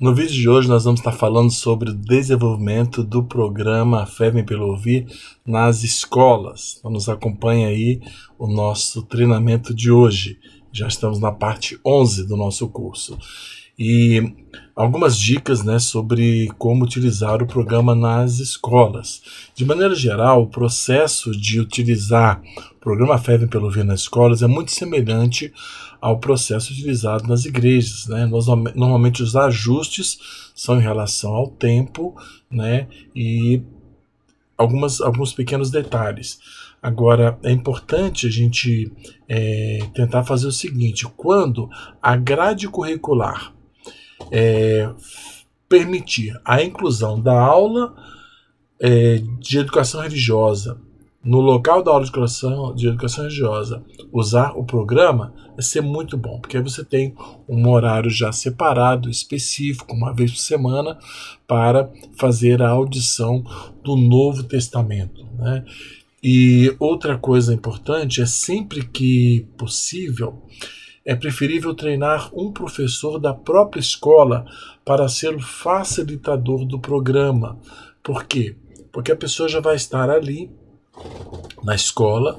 No vídeo de hoje nós vamos estar falando sobre o desenvolvimento do programa Fé Vem Pelo Ouvir nas escolas. Então nos acompanha aí o nosso treinamento de hoje. Já estamos na parte 11 do nosso curso. E algumas dicas, sobre como utilizar o programa nas escolas. De maneira geral, o processo de utilizar o programa Fé Vem Pelo Ouvir nas escolas é muito semelhante ao processo utilizado nas igrejas. Normalmente os ajustes são em relação ao tempo, e alguns pequenos detalhes. Agora, é importante a gente tentar fazer o seguinte: quando a grade curricular permitir a inclusão da aula de educação religiosa no local da aula de educação religiosa, usar o programa, vai ser muito bom, porque aí você tem um horário já separado, específico, uma vez por semana, para fazer a audição do Novo Testamento, E outra coisa importante é, sempre que possível, é preferível treinar um professor da própria escola para ser o facilitador do programa. Por quê? Porque a pessoa já vai estar ali na escola,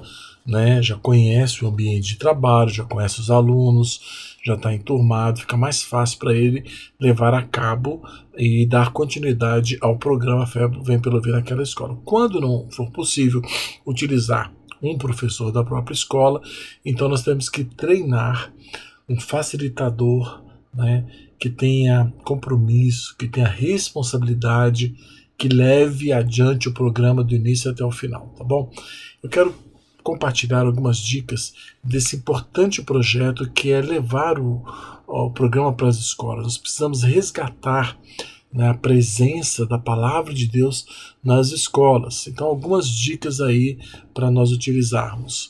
já conhece o ambiente de trabalho, já conhece os alunos, já está enturmado, fica mais fácil para ele levar a cabo e dar continuidade ao programa Fé Vem Pelo Ouvir naquela escola. Quando não for possível utilizar um professor da própria escola, então nós temos que treinar um facilitador, que tenha compromisso, que tenha responsabilidade, que leve adiante o programa do início até o final, tá bom? Eu quero compartilhar algumas dicas desse importante projeto que é levar o programa para as escolas. Nós precisamos resgatar a presença da palavra de Deus nas escolas. Então, algumas dicas aí para nós utilizarmos.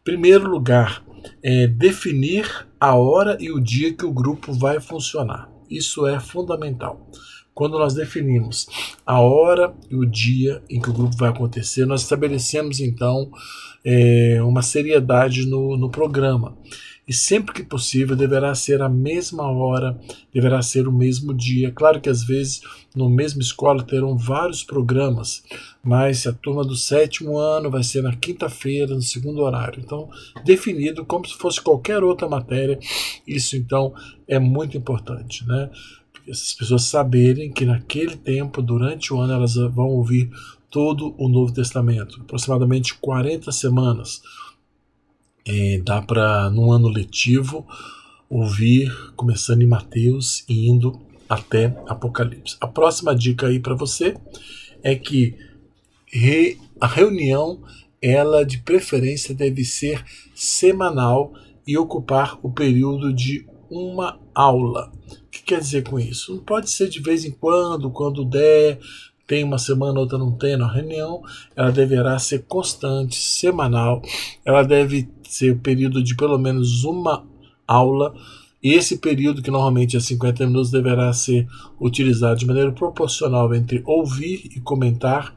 Em primeiro lugar, definir a hora e o dia que o grupo vai funcionar. Isso é fundamental. Quando nós definimos a hora e o dia em que o grupo vai acontecer, nós estabelecemos então uma seriedade no programa. E sempre que possível deverá ser a mesma hora, deverá ser o mesmo dia. Claro que às vezes no mesma escola terão vários programas, mas se a turma do 7º ano vai ser na quinta-feira, no segundo horário. Então, definido como se fosse qualquer outra matéria, isso então é muito importante, essas pessoas saberem que naquele tempo, durante o ano, elas vão ouvir todo o Novo Testamento, aproximadamente 40 semanas. Dá para, num ano letivo, ouvir começando em Mateus e indo até Apocalipse. A próxima dica aí para você é que a reunião, ela de preferência deve ser semanal e ocupar o período de uma aula. O que quer dizer com isso? Não pode ser de vez em quando der, tem uma semana, outra não tem. A reunião, ela deverá ser constante, semanal, ela deve ser o período de pelo menos uma aula, e esse período, que normalmente é 50 minutos, deverá ser utilizado de maneira proporcional entre ouvir e comentar.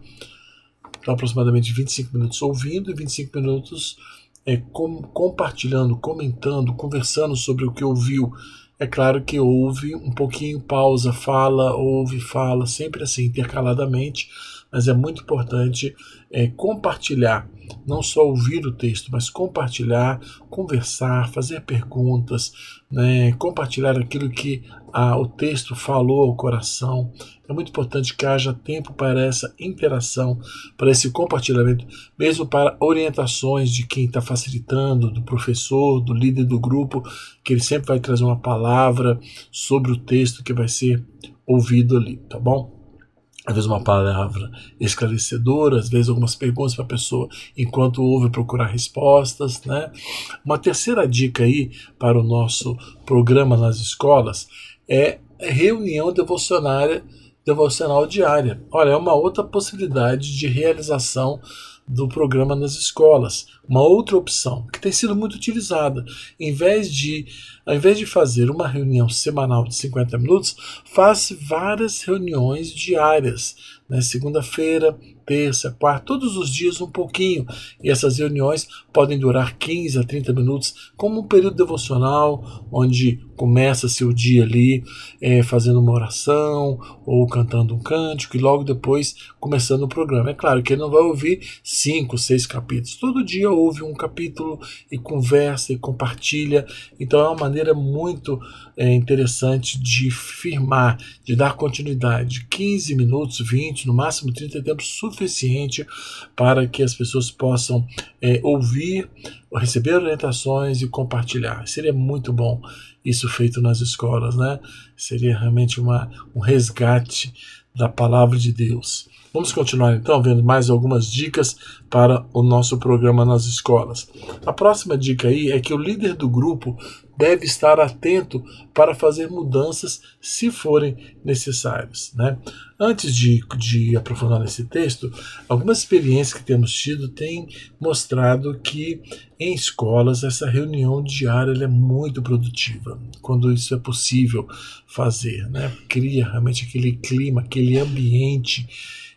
Então, aproximadamente 25 minutos ouvindo e 25 minutos compartilhando, comentando, conversando sobre o que ouviu. É claro que ouve um pouquinho, pausa, fala, ouve, fala, sempre assim, intercaladamente, mas é muito importante compartilhar, não só ouvir o texto, mas compartilhar, conversar, fazer perguntas, compartilhar aquilo que o texto falou ao coração. É muito importante que haja tempo para essa interação, para esse compartilhamento, mesmo para orientações de quem está facilitando, do professor, do líder do grupo, que ele sempre vai trazer uma palavra sobre o texto que vai ser ouvido ali, tá bom? Às vezes uma palavra esclarecedora, às vezes algumas perguntas para a pessoa enquanto ouve, procurar respostas, Uma terceira dica aí para o nosso programa nas escolas é reunião devocional diária. Olha, é uma outra possibilidade de realização do programa nas escolas. Uma outra opção que tem sido muito utilizada. Ao invés de fazer uma reunião semanal de 50 minutos, faz várias reuniões diárias. Segunda-feira terça, quarta, todos os dias um pouquinho. E essas reuniões podem durar 15 a 30 minutos, como um período devocional, onde começa-se o dia ali fazendo uma oração ou cantando um cântico e logo depois começando o programa. É claro que ele não vai ouvir 5, 6 capítulos. Todo dia ouve um capítulo e conversa e compartilha. Então é uma maneira muito interessante de firmar, de dar continuidade. 15 minutos, 20, no máximo 30 é tempo suficiente para que as pessoas possam ouvir, receber orientações e compartilhar. Seria muito bom isso feito nas escolas, né? Seria realmente um resgate da palavra de Deus. Vamos continuar então vendo mais algumas dicas para o nosso programa nas escolas. A próxima dica aí é que o líder do grupo deve estar atento para fazer mudanças se forem necessárias, né? Antes de aprofundar nesse texto, algumas experiências que temos tido têm mostrado que em escolas essa reunião diária ela é muito produtiva, quando isso é possível fazer, né? Cria realmente aquele clima, aquele ambiente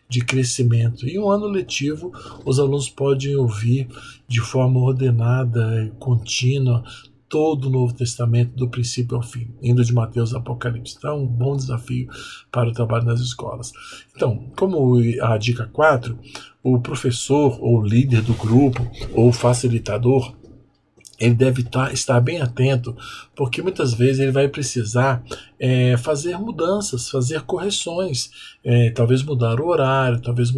de crescimento. E um ano letivo, os alunos podem ouvir de forma ordenada e contínua todo o Novo Testamento, do princípio ao fim, indo de Mateus a Apocalipse. Então é um bom desafio para o trabalho nas escolas. Então, como a dica 4, o professor ou líder do grupo ou facilitador, ele deve estar bem atento, porque muitas vezes ele vai precisar fazer mudanças, fazer correções, talvez mudar o horário, talvez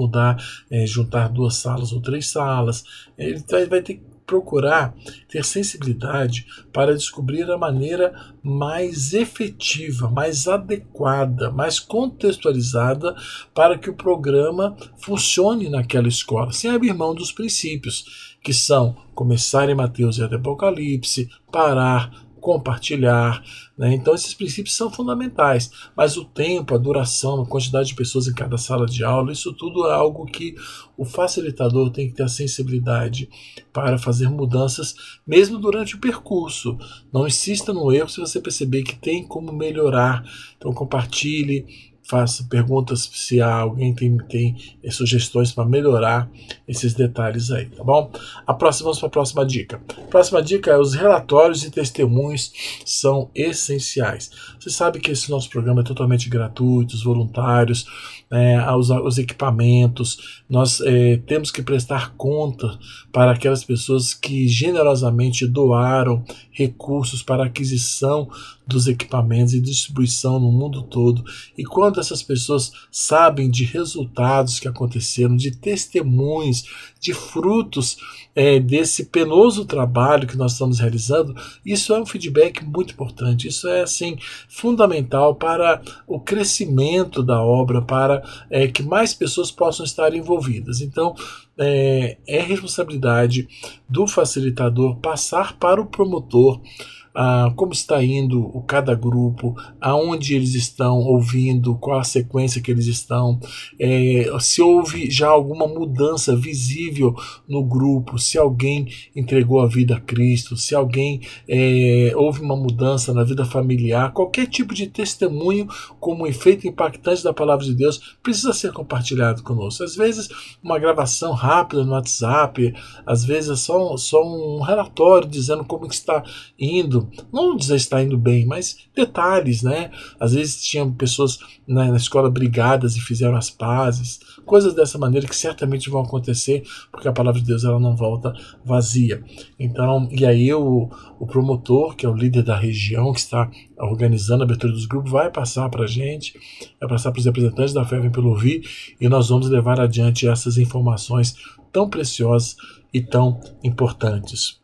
juntar 2 salas ou 3 salas. Ele vai ter que procurar ter sensibilidade para descobrir a maneira mais efetiva, mais adequada, mais contextualizada para que o programa funcione naquela escola, sem abrir mão dos princípios, que são começar em Mateus e até Apocalipse, parar, compartilhar, né? Então esses princípios são fundamentais, mas o tempo, a duração, a quantidade de pessoas em cada sala de aula, isso tudo é algo que o facilitador tem que ter a sensibilidade para fazer mudanças mesmo durante o percurso. Não insista no erro se você perceber que tem como melhorar. Então compartilhe, faça perguntas se alguém tem sugestões para melhorar esses detalhes aí, tá bom? Vamos para a próxima dica. A próxima dica é: os relatórios e testemunhos são essenciais. Você sabe que esse nosso programa é totalmente gratuito, os voluntários, os equipamentos, nós temos que prestar conta para aquelas pessoas que generosamente doaram recursos para a aquisição dos equipamentos e distribuição no mundo todo. E quando essas pessoas sabem de resultados que aconteceram, de testemunhos, de frutos desse penoso trabalho que nós estamos realizando, isso é um feedback muito importante. Isso é assim fundamental para o crescimento da obra, para que mais pessoas possam estar envolvidas. Então, é responsabilidade do facilitador passar para o promotor como está indo cada grupo, aonde eles estão ouvindo, qual a sequência que eles estão, se houve já alguma mudança visível no grupo, se alguém entregou a vida a Cristo, se alguém houve uma mudança na vida familiar, qualquer tipo de testemunho como um efeito impactante da palavra de Deus precisa ser compartilhado conosco. Às vezes uma gravação rápida no WhatsApp, às vezes é só um relatório dizendo como que está indo, não dizer está indo bem, mas detalhes, né? Às vezes tinham pessoas na escola brigadas e fizeram as pazes, coisas dessa maneira que certamente vão acontecer, porque a palavra de Deus ela não volta vazia. Então, e aí o promotor, que é o líder da região, que está organizando a abertura dos grupos, vai passar para a gente, vai passar para os representantes da Fé Vem Pelo Ouvir, e nós vamos levar adiante essas informações tão preciosas e tão importantes.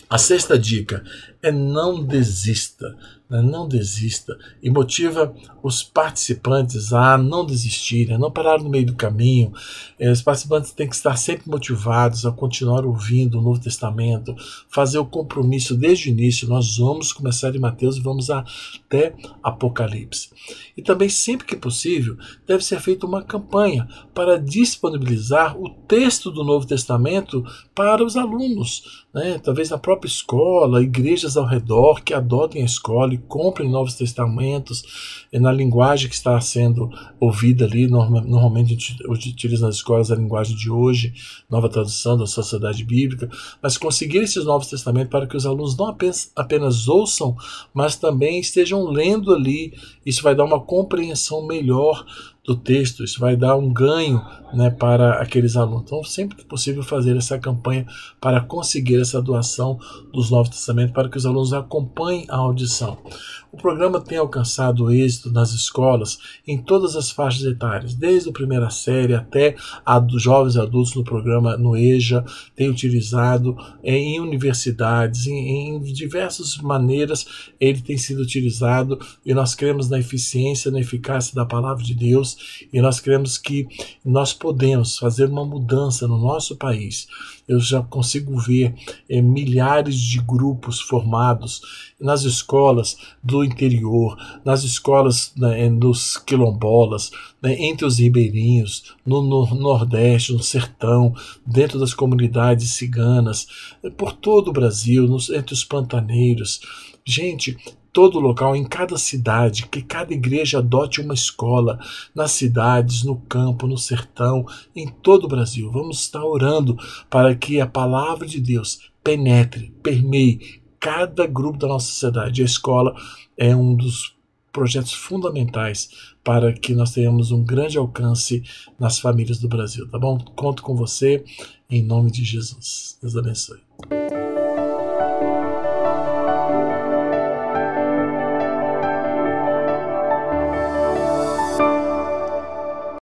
A 6ª dica é: não desista, né? Não desista, e motiva os participantes a não desistirem, a não parar no meio do caminho. Os participantes têm que estar sempre motivados a continuar ouvindo o Novo Testamento, fazer o compromisso desde o início. Nós vamos começar em Mateus e vamos até Apocalipse. E também, sempre que possível, deve ser feita uma campanha para disponibilizar o texto do Novo Testamento para os alunos, né? Talvez na própria escola, igrejas ao redor que adotem a escola e comprem Novos Testamentos na linguagem que está sendo ouvida ali. Normalmente a gente utiliza nas escolas a linguagem de hoje, Nova Tradução da Sociedade Bíblica, mas conseguir esses Novos Testamentos para que os alunos não apenas ouçam, mas também estejam lendo ali. Isso vai dar uma compreensão melhor do texto, isso vai dar um ganho, né, para aqueles alunos. Então, sempre que possível, fazer essa campanha para conseguir essa doação dos Novos Testamentos, para que os alunos acompanhem a audição. O programa tem alcançado êxito nas escolas em todas as faixas etárias, desde a primeira série até a dos jovens adultos no programa no EJA, tem utilizado em universidades, em diversas maneiras ele tem sido utilizado, e nós cremos na eficiência, na eficácia da palavra de Deus, e nós cremos que nós podemos fazer uma mudança no nosso país. Eu já consigo ver milhares de grupos formados nas escolas do interior, nas escolas, né, nos quilombolas, né, entre os ribeirinhos, no Nordeste, no sertão, dentro das comunidades ciganas, por todo o Brasil, entre os pantaneiros. Gente, todo local, em cada cidade, que cada igreja adote uma escola, nas cidades, no campo, no sertão, em todo o Brasil. Vamos estar orando para que a palavra de Deus penetre, permeie cada grupo da nossa sociedade. A escola é um dos projetos fundamentais para que nós tenhamos um grande alcance nas famílias do Brasil, tá bom? Conto com você, em nome de Jesus. Deus abençoe.